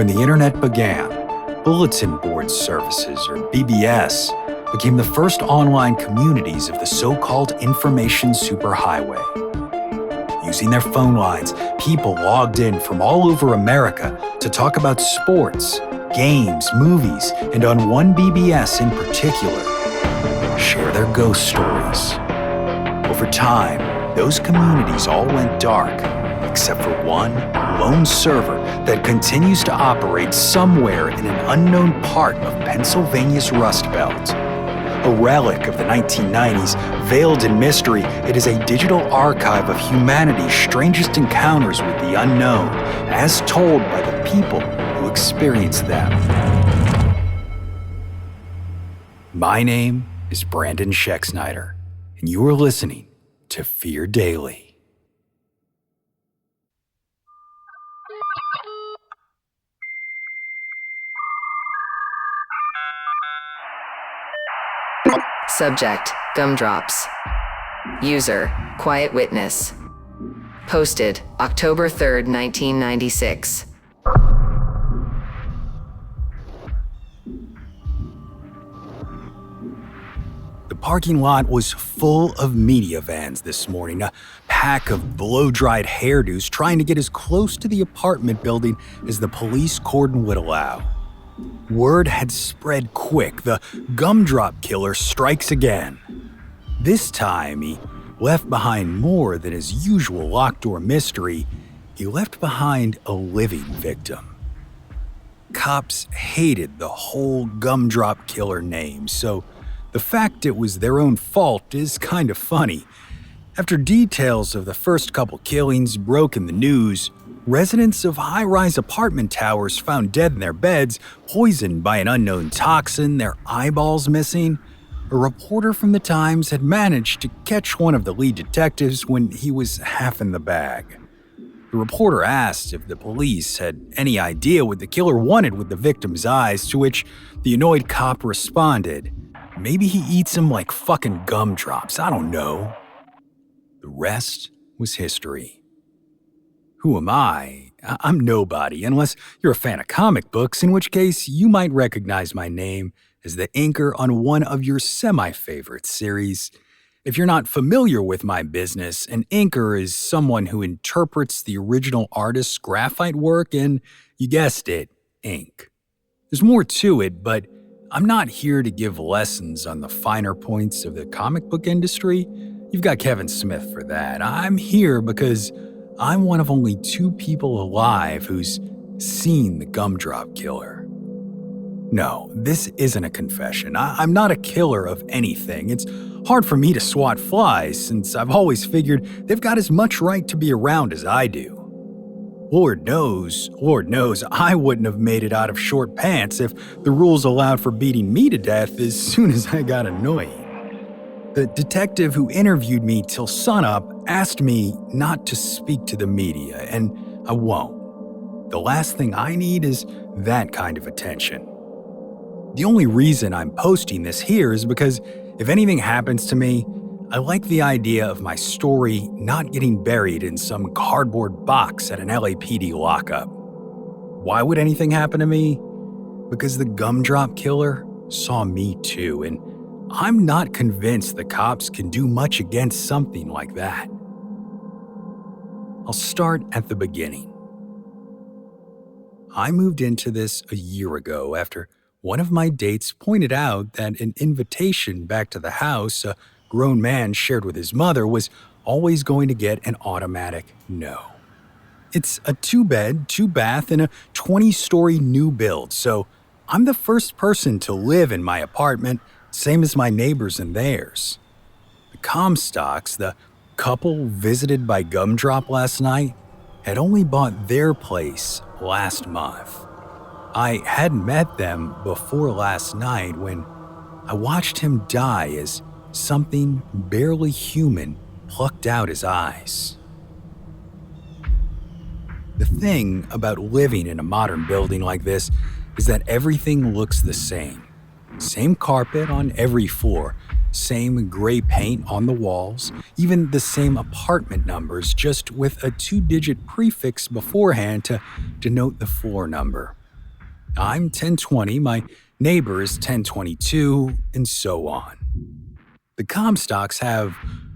When the internet began, bulletin board services, or BBS, became the first online communities of the so-called information superhighway. Using their phone lines, people logged in from all over America to talk about sports, games, movies, and on one BBS in particular, share their ghost stories. Over time, those communities all went dark, except for one lone server that continues to operate somewhere in an unknown part of Pennsylvania's Rust Belt. A relic of the 1990s, veiled in mystery, it is a digital archive of humanity's strangest encounters with the unknown, as told by the people who experienced them. My name is Brandon Schexnayder, and you are listening to Fear Daily. Subject, Gumdrops. User, Quiet Witness. Posted, October 3rd, 1996. The parking lot was full of media vans this morning, a pack of blow-dried hairdos trying to get as close to the apartment building as the police cordon would allow. Word had spread quick. The Gumdrop killer strikes again. This time, he left behind more than his usual locked-door mystery. He left behind a living victim. Cops hated the whole Gumdrop killer name, so the fact it was their own fault is kind of funny. After details of the first couple killings broke in the news, residents of high-rise apartment towers found dead in their beds, poisoned by an unknown toxin, their eyeballs missing. A reporter from the Times had managed to catch one of the lead detectives when he was half in the bag. The reporter asked if the police had any idea what the killer wanted with the victim's eyes, to which the annoyed cop responded, "Maybe he eats them like fucking gumdrops, I don't know." The rest was history. Who am I? I'm nobody, unless you're a fan of comic books, in which case you might recognize my name as the inker on one of your semi-favorite series. If you're not familiar with my business, an inker is someone who interprets the original artist's graphite work and, you guessed it, ink. There's more to it, but I'm not here to give lessons on the finer points of the comic book industry. You've got Kevin Smith for that. I'm here because I'm one of only 2 people alive who's seen the Gumdrop killer. No, this isn't a confession. I'm not a killer of anything. It's hard for me to swat flies since I've always figured they've got as much right to be around as I do. Lord knows, I wouldn't have made it out of short pants if the rules allowed for beating me to death as soon as I got annoying. The detective who interviewed me till sunup asked me not to speak to the media, and I won't. The last thing I need is that kind of attention. The only reason I'm posting this here is because if anything happens to me, I like the idea of my story not getting buried in some cardboard box at an LAPD lockup. Why would anything happen to me? Because the Gumdrop killer saw me too, and I'm not convinced the cops can do much against something like that. I'll start at the beginning. I moved into this a year ago after one of my dates pointed out that an invitation back to the house a grown man shared with his mother was always going to get an automatic no. It's a 2-bed, 2-bath, and a 20-story new build, so I'm the first person to live in my apartment, same as my neighbors and theirs. The Comstocks, the couple visited by Gumdrop last night, had only bought their place last month. I hadn't met them before last night when I watched him die as something barely human plucked out his eyes. The thing about living in a modern building like this is that everything looks the same. Same carpet on every floor, same gray paint on the walls, even the same apartment numbers, just with a 2-digit prefix beforehand to denote the floor number. I'm 1020, my neighbor is 1022, and so on. The Comstocks have,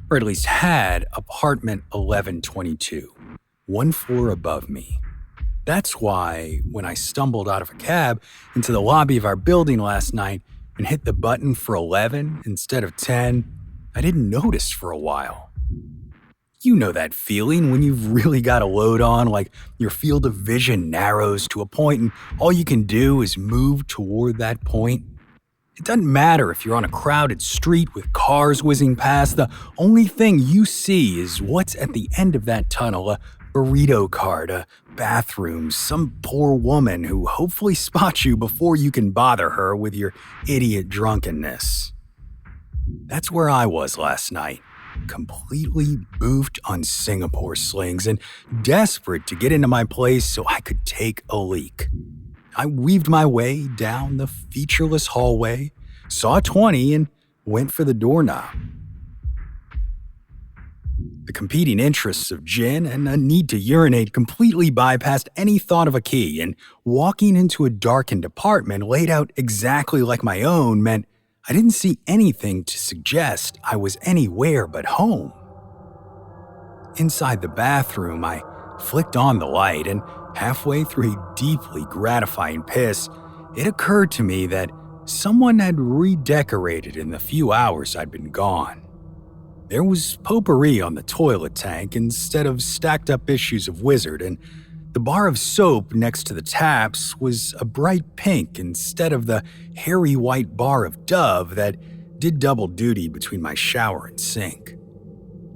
or at least had, apartment 1122, one floor above me. That's why, when I stumbled out of a cab into the lobby of our building last night and hit the button for 11 instead of 10, I didn't notice for a while. You know that feeling when you've really got a load on, like your field of vision narrows to a point and all you can do is move toward that point? It doesn't matter if you're on a crowded street with cars whizzing past, the only thing you see is what's at the end of that tunnel, a burrito cart, a bathroom, some poor woman who hopefully spots you before you can bother her with your idiot drunkenness. That's where I was last night, completely boofed on Singapore slings and desperate to get into my place so I could take a leak. I weaved my way down the featureless hallway, saw 20, and went for the doorknob. The competing interests of gin and a need to urinate completely bypassed any thought of a key, and walking into a darkened apartment laid out exactly like my own meant I didn't see anything to suggest I was anywhere but home. Inside the bathroom, I flicked on the light, and halfway through a deeply gratifying piss, it occurred to me that someone had redecorated in the few hours I'd been gone. There was potpourri on the toilet tank instead of stacked up issues of Wizard, and the bar of soap next to the taps was a bright pink instead of the hairy white bar of Dove that did double duty between my shower and sink.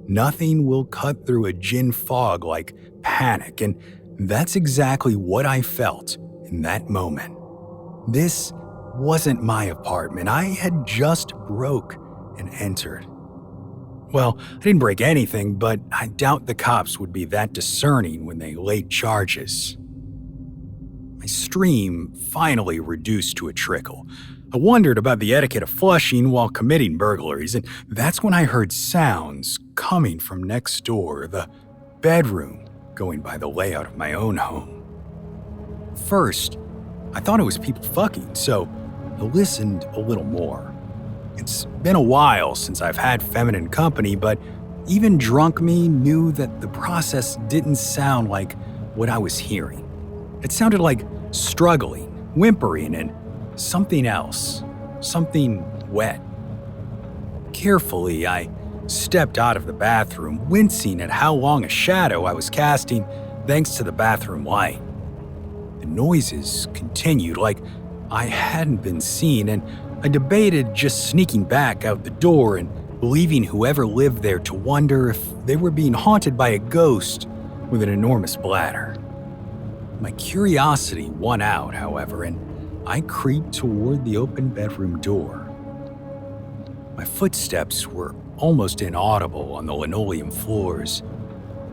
Nothing will cut through a gin fog like panic, and that's exactly what I felt in that moment. This wasn't my apartment. I had just broke and entered. Well, I didn't break anything, but I doubt the cops would be that discerning when they laid charges. My stream finally reduced to a trickle. I wondered about the etiquette of flushing while committing burglaries, and that's when I heard sounds coming from next door, the bedroom, going by the layout of my own home. First, I thought it was people fucking, so I listened a little more. It's been a while since I've had feminine company, but even drunk me knew that the process didn't sound like what I was hearing. It sounded like struggling, whimpering, and something else, something wet. Carefully, I stepped out of the bathroom, wincing at how long a shadow I was casting thanks to the bathroom light. The noises continued like I hadn't been seen, and I debated just sneaking back out the door and leaving whoever lived there to wonder if they were being haunted by a ghost with an enormous bladder. My curiosity won out, however, and I creeped toward the open bedroom door. My footsteps were almost inaudible on the linoleum floors.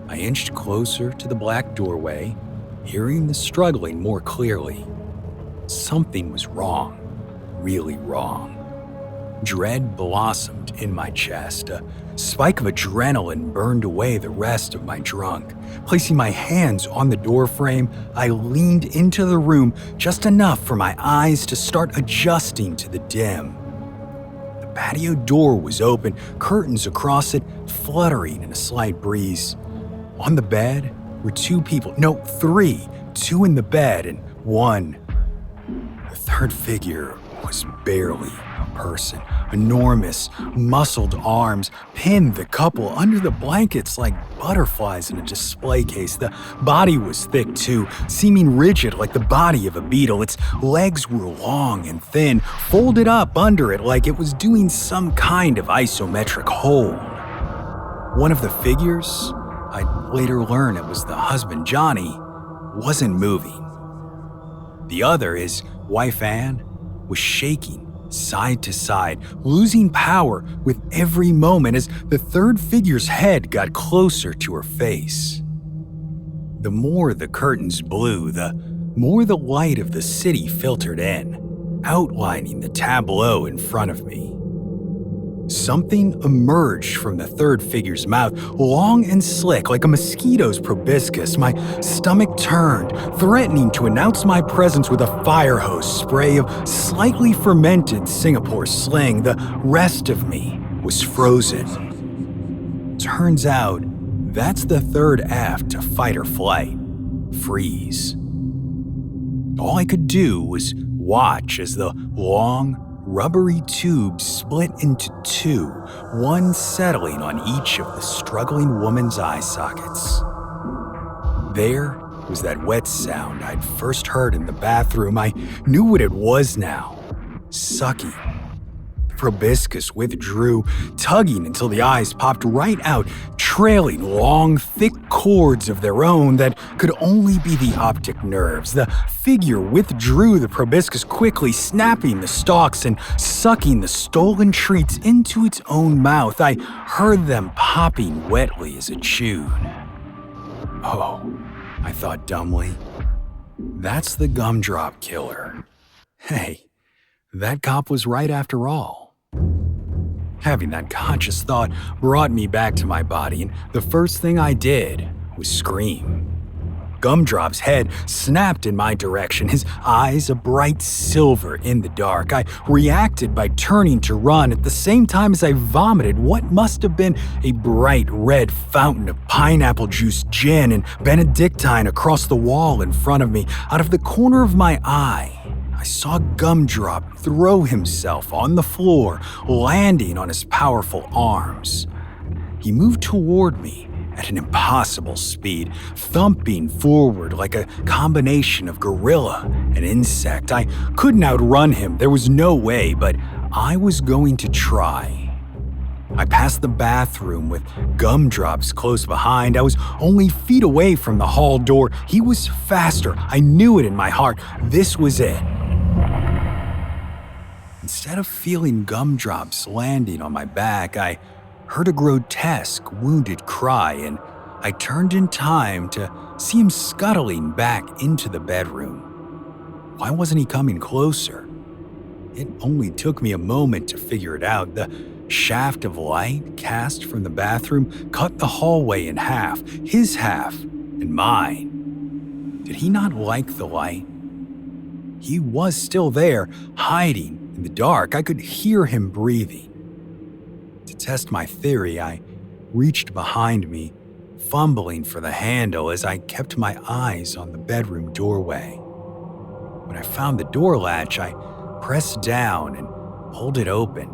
I inched closer to the black doorway, hearing the struggling more clearly. Something was wrong. Really wrong. Dread blossomed in my chest. A spike of adrenaline burned away the rest of my drunk. Placing my hands on the doorframe, I leaned into the room just enough for my eyes to start adjusting to the dim. The patio door was open, curtains across it fluttering in a slight breeze. On the bed were two people, no, three, two in the bed and one. The third figure was barely a person. Enormous, muscled arms pinned the couple under the blankets like butterflies in a display case. The body was thick too, seeming rigid like the body of a beetle. Its legs were long and thin, folded up under it like it was doing some kind of isometric hold. One of the figures, I'd later learn it was the husband Johnny, wasn't moving. The other, his wife Anne, was shaking side to side, losing power with every moment as the third figure's head got closer to her face. The more the curtains blew, the more the light of the city filtered in, outlining the tableau in front of me. Something emerged from the third figure's mouth, long and slick like a mosquito's proboscis. My stomach turned, threatening to announce my presence with a fire hose spray of slightly fermented Singapore sling. The rest of me was frozen. Turns out, that's the third F to fight or flight: freeze. All I could do was watch as the long, rubbery tube split into two, one settling on each of the struggling woman's eye sockets. There was that wet sound I'd first heard in the bathroom. I knew what it was now: sucking. The proboscis withdrew, tugging until the eyes popped right out, trailing long, thick cords of their own that could only be the optic nerves. The figure withdrew the proboscis quickly, snapping the stalks and sucking the stolen treats into its own mouth. I heard them popping wetly as it chewed. Oh, I thought dumbly, that's the gumdrop killer. Hey, that cop was right after all. Having that conscious thought brought me back to my body, and the first thing I did was scream. Gumdrop's head snapped in my direction, his eyes a bright silver in the dark. I reacted by turning to run at the same time as I vomited what must have been a bright red fountain of pineapple juice, gin, and Benedictine across the wall in front of me. Out of the corner of my eye, I saw Gumdrop throw himself on the floor, landing on his powerful arms. He moved toward me at an impossible speed, thumping forward like a combination of gorilla and insect. I couldn't outrun him, there was no way, but I was going to try. I passed the bathroom with Gumdrops close behind. I was only feet away from the hall door. He was faster. I knew it in my heart. This was it. Instead of feeling Gumdrops landing on my back, I heard a grotesque, wounded cry, and I turned in time to see him scuttling back into the bedroom. Why wasn't he coming closer? It only took me a moment to figure it out. The shaft of light cast from the bathroom cut the hallway in half, his half and mine. Did he not like the light? He was still there, hiding in the dark. I could hear him breathing. To test my theory, I reached behind me, fumbling for the handle as I kept my eyes on the bedroom doorway. When I found the door latch, I pressed down and pulled it open,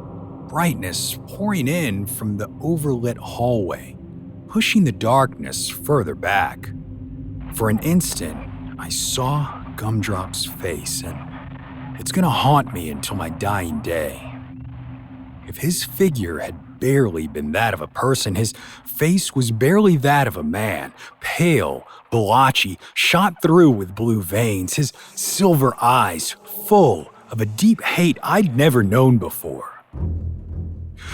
brightness pouring in from the overlit hallway, pushing the darkness further back. For an instant, I saw Gumdrop's face, and it's gonna haunt me until my dying day. If his figure had barely been that of a person, his face was barely that of a man, pale, blotchy, shot through with blue veins, his silver eyes full of a deep hate I'd never known before.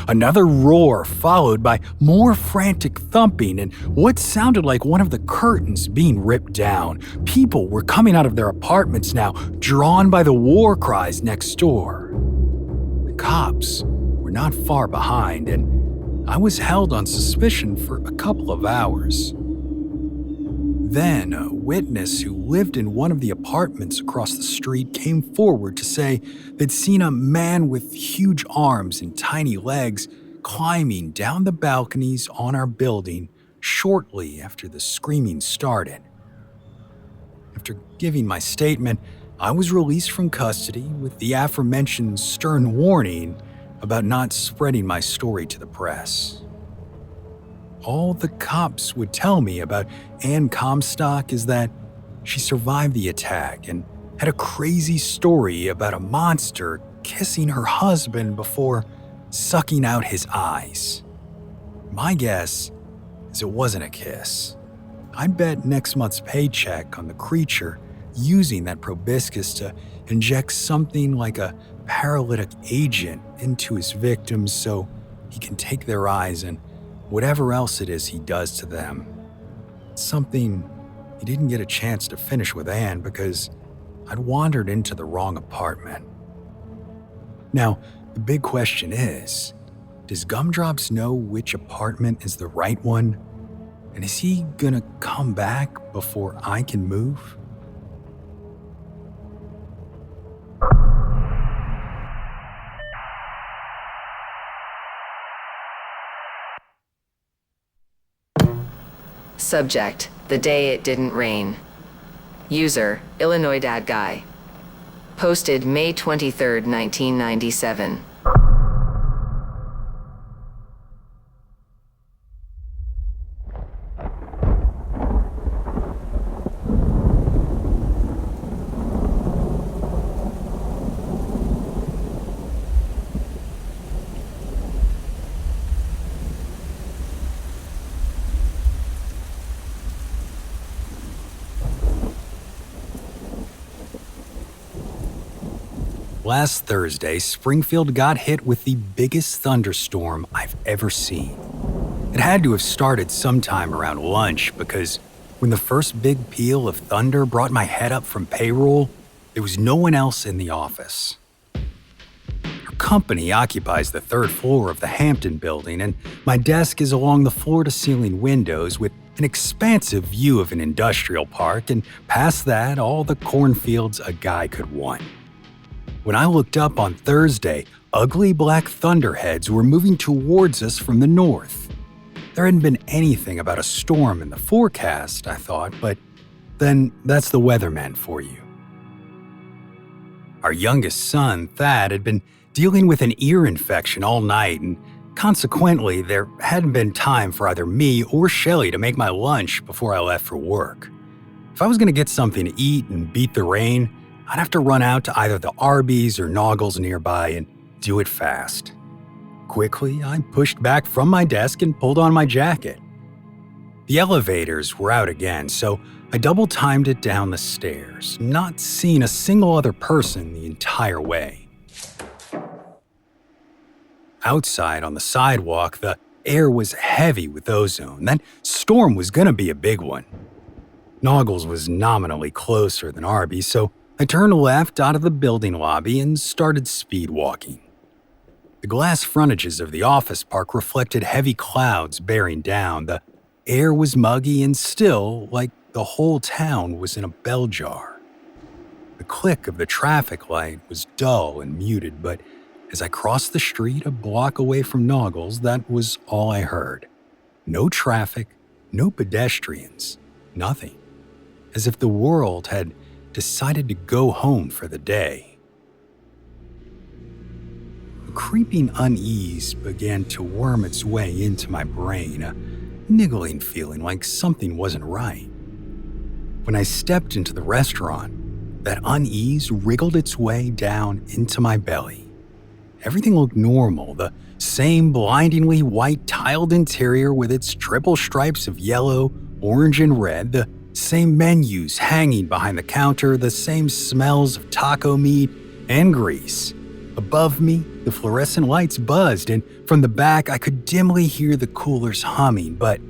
Another roar followed by more frantic thumping and what sounded like one of the curtains being ripped down. People were coming out of their apartments now, drawn by the war cries next door. The cops were not far behind, and I was held on suspicion for a couple of hours. Then, a witness who lived in one of the apartments across the street came forward to say they'd seen a man with huge arms and tiny legs climbing down the balconies on our building shortly after the screaming started. After giving my statement, I was released from custody with the aforementioned stern warning about not spreading my story to the press. All the cops would tell me about Ann Comstock is that she survived the attack and had a crazy story about a monster kissing her husband before sucking out his eyes. My guess is it wasn't a kiss. I'd bet next month's paycheck on the creature using that proboscis to inject something like a paralytic agent into his victims so he can take their eyes and whatever else it is he does to them. Something he didn't get a chance to finish with Anne because I'd wandered into the wrong apartment. Now, the big question is, Does Gumdrops know which apartment is the right one? And is he gonna come back before I can move? Subject: the day it didn't rain. User: Illinois Dad Guy. Posted May 23, 1997. Last Thursday, Springfield got hit with the biggest thunderstorm I've ever seen. It had to have started sometime around lunch because when the first big peal of thunder brought my head up from payroll, there was no one else in the office. Our company occupies the third floor of the Hampton building, and my desk is along the floor-to-ceiling windows with an expansive view of an industrial park, and past that, all the cornfields a guy could want. When I looked up on Thursday, ugly black thunderheads were moving towards us from the north. There hadn't been anything about a storm in the forecast, I thought, but then that's the weatherman for you. Our youngest son, Thad, had been dealing with an ear infection all night, and consequently, there hadn't been time for either me or Shelley to make my lunch before I left for work. If I was going to get something to eat and beat the rain, I'd have to run out to either the Arby's or Noggles nearby and do it fast. Quickly, I pushed back from my desk and pulled on my jacket. The elevators were out again, so I double-timed it down the stairs, not seeing a single other person the entire way. Outside on the sidewalk, the air was heavy with ozone. That storm was gonna be a big one. Noggles was nominally closer than Arby's, so I turned left out of the building lobby and started speed walking. The glass frontages of the office park reflected heavy clouds bearing down. The air was muggy and still, like the whole town was in a bell jar. The click of the traffic light was dull and muted, but as I crossed the street a block away from Noggles, that was all I heard. No traffic, no pedestrians, nothing. As if the world had decided to go home for the day. A creeping unease began to worm its way into my brain, a niggling feeling like something wasn't right. When I stepped into the restaurant, that unease wriggled its way down into my belly. Everything looked normal, the same blindingly white tiled interior with its triple stripes of yellow, orange, and red, the same menus hanging behind the counter, the same smells of taco meat and grease. Above me, the fluorescent lights buzzed, and from the back I could dimly hear the coolers humming, but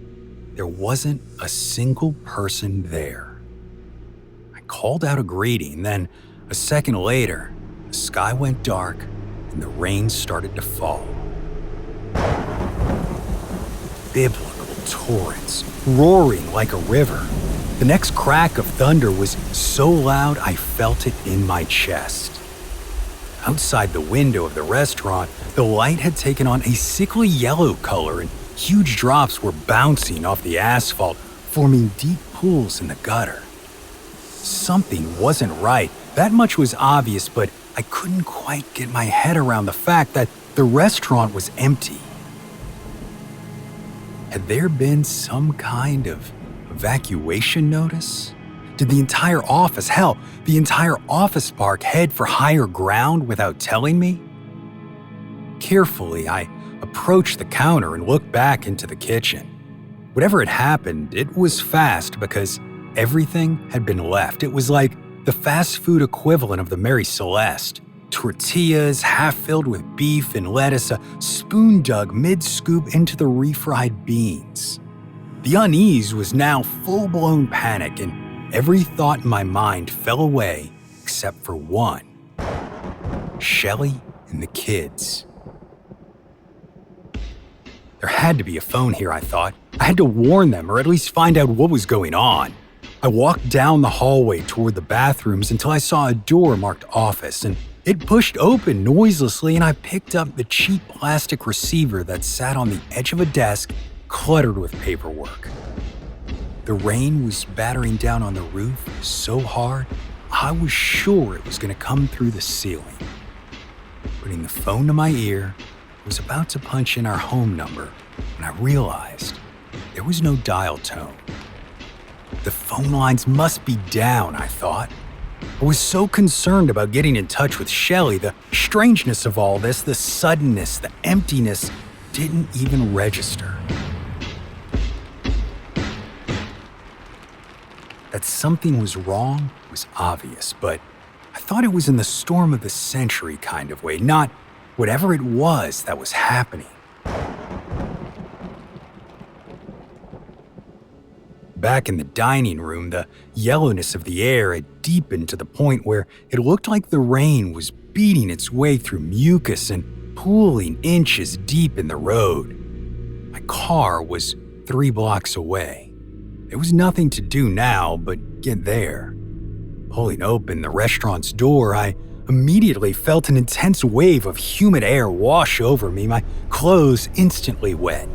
there wasn't a single person there. I called out a greeting, then a second later, the sky went dark and the rain started to fall. Biblical torrents, roaring like a river. The next crack of thunder was so loud I felt it in my chest. Outside the window of the restaurant, the light had taken on a sickly yellow color and huge drops were bouncing off the asphalt, forming deep pools in the gutter. Something wasn't right. That much was obvious, but I couldn't quite get my head around the fact that the restaurant was empty. Had there been some kind of evacuation notice? Did the entire office, hell, the entire office park head for higher ground without telling me? Carefully, I approached the counter and looked back into the kitchen. Whatever had happened, it was fast because everything had been left. It was like the fast food equivalent of the Mary Celeste. Tortillas half filled with beef and lettuce, a spoon dug mid-scoop into the refried beans. The unease was now full-blown panic, and every thought in my mind fell away except for one. Shelley and the kids. There had to be a phone here, I thought. I had to warn them or at least find out what was going on. I walked down the hallway toward the bathrooms until I saw a door marked office, and it pushed open noiselessly, and I picked up the cheap plastic receiver that sat on the edge of a desk cluttered with paperwork. The rain was battering down on the roof so hard, I was sure it was going to come through the ceiling. Putting the phone to my ear, I was about to punch in our home number when I realized there was no dial tone. The phone lines must be down, I thought. I was so concerned about getting in touch with Shelley. The strangeness of all this, the suddenness, the emptiness, didn't even register. That something was wrong was obvious, but I thought it was in the storm of the century kind of way, not whatever it was that was happening. Back in the dining room, the yellowness of the air had deepened to the point where it looked like the rain was beating its way through mucus and pooling inches deep in the road. My car was 3 blocks away. There was nothing to do now but get there. Pulling open the restaurant's door, I immediately felt an intense wave of humid air wash over me, my clothes instantly wet.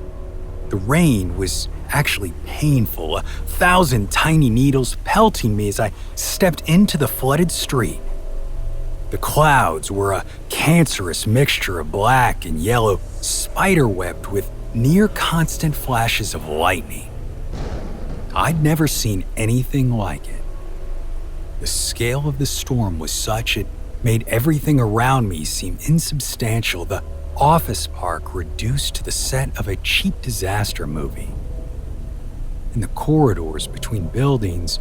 The rain was actually painful, 1,000 tiny needles pelting me as I stepped into the flooded street. The clouds were a cancerous mixture of black and yellow, spider-webbed with near-constant flashes of lightning. I'd never seen anything like it. The scale of the storm was such it made everything around me seem insubstantial, the office park reduced to the set of a cheap disaster movie. In the corridors between buildings,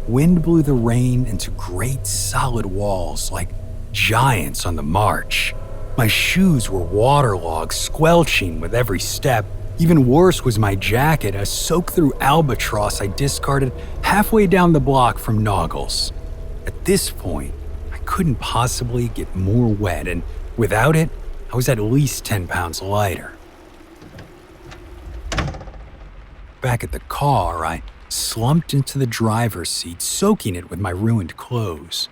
wind blew the rain into great solid walls like giants on the march. My shoes were waterlogged, squelching with every step. Even worse was my jacket, a soaked-through albatross I discarded halfway down the block from Noggles. At this point, I couldn't possibly get more wet, and without it, I was at least 10 pounds lighter. Back at the car, I slumped into the driver's seat, soaking it with my ruined clothes.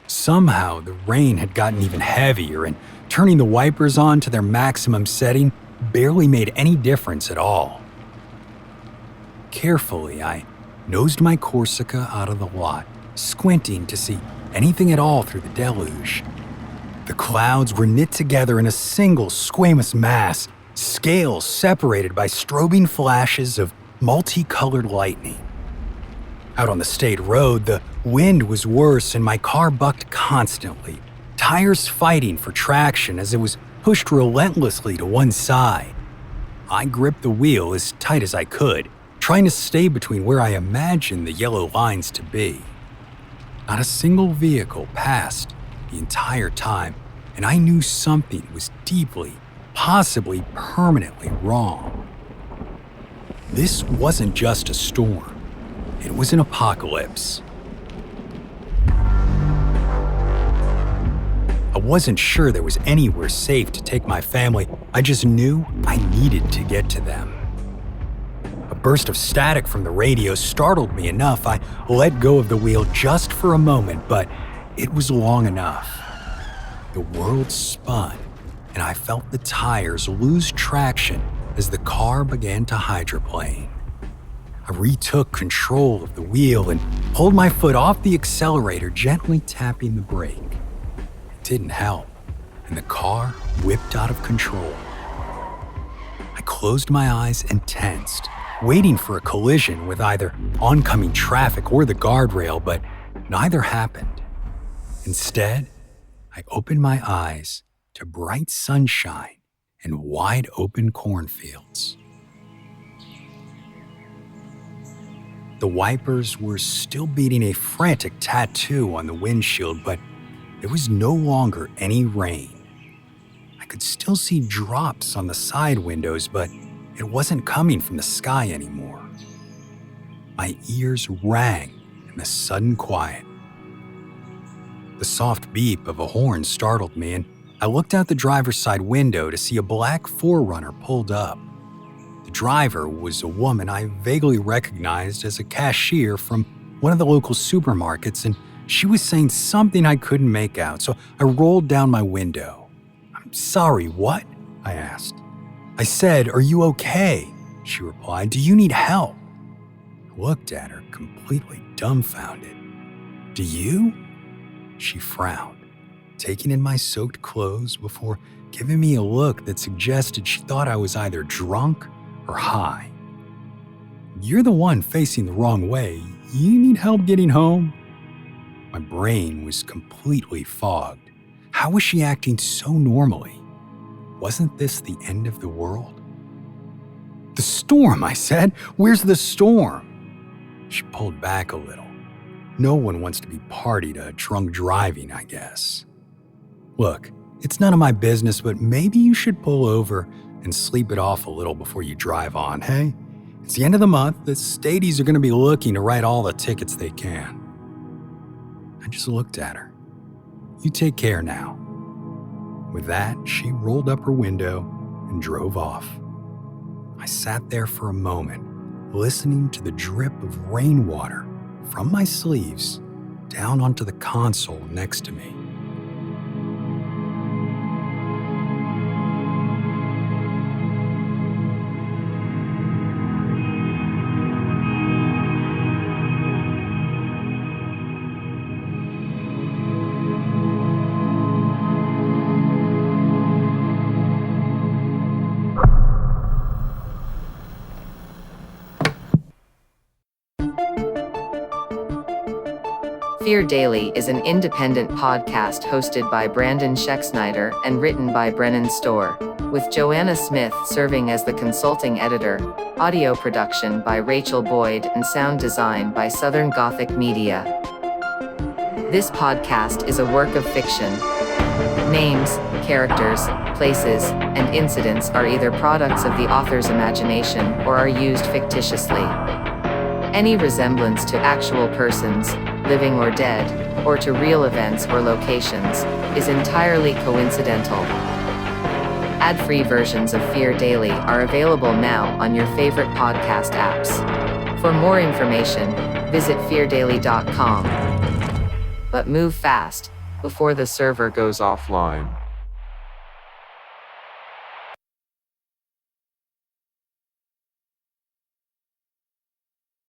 Somehow, the rain had gotten even heavier, and turning the wipers on to their maximum setting barely made any difference at all. Carefully, I nosed my Corsica out of the lot, squinting to see anything at all through the deluge. The clouds were knit together in a single squamous mass, scales separated by strobing flashes of multicolored lightning. Out on the state road, the wind was worse and my car bucked constantly, tires fighting for traction as it was pushed relentlessly to one side. I gripped the wheel as tight as I could, trying to stay between where I imagined the yellow lines to be. Not a single vehicle passed the entire time, and I knew something was deeply, possibly permanently wrong. This wasn't just a storm. It was an apocalypse. I wasn't sure there was anywhere safe to take my family. I just knew I needed to get to them. A burst of static from the radio startled me enough. I let go of the wheel just for a moment, but it was long enough. The world spun, and I felt the tires lose traction as the car began to hydroplane. I retook control of the wheel and pulled my foot off the accelerator, gently tapping the brake. It didn't help, and the car whipped out of control. I closed my eyes and tensed, waiting for a collision with either oncoming traffic or the guardrail, but neither happened. Instead, I opened my eyes to bright sunshine and wide-open cornfields. The wipers were still beating a frantic tattoo on the windshield, but there was no longer any rain. I could still see drops on the side windows, but it wasn't coming from the sky anymore. My ears rang in the sudden quiet. The soft beep of a horn startled me, and I looked out the driver's side window to see a black 4Runner pulled up. The driver was a woman I vaguely recognized as a cashier from one of the local supermarkets, and she was saying something I couldn't make out, so I rolled down my window. "I'm sorry, what?" I asked. "I said, are you okay?" she replied. "Do you need help?" I looked at her, completely dumbfounded. "Do you?" She frowned, taking in my soaked clothes before giving me a look that suggested she thought I was either drunk or high. "You're the one facing the wrong way. You need help getting home?" My brain was completely fogged. How was she acting so normally? Wasn't this the end of the world? "The storm," I said. "Where's the storm?" She pulled back a little. No one wants to be party to drunk driving, I guess. "Look, it's none of my business, but maybe you should pull over and sleep it off a little before you drive on, hey? It's the end of the month. The stadies are going to be looking to write all the tickets they can." I just looked at her. "You take care now." With that, she rolled up her window and drove off. I sat there for a moment, listening to the drip of rainwater from my sleeves down onto the console next to me. Fear Daily is an independent podcast hosted by Brandon Schexnayder and written by Brennan Storr, with Joanna Smith serving as the consulting editor, audio production by Rachel Boyd, and sound design by Southern Gothic Media. This podcast is a work of fiction. Names, characters, places, and incidents are either products of the author's imagination or are used fictitiously. Any resemblance to actual persons, living or dead, or to real events or locations, is entirely coincidental. Ad-free versions of Fear Daily are available now on your favorite podcast apps. For more information, visit feardaily.com. But move fast, before the server goes offline.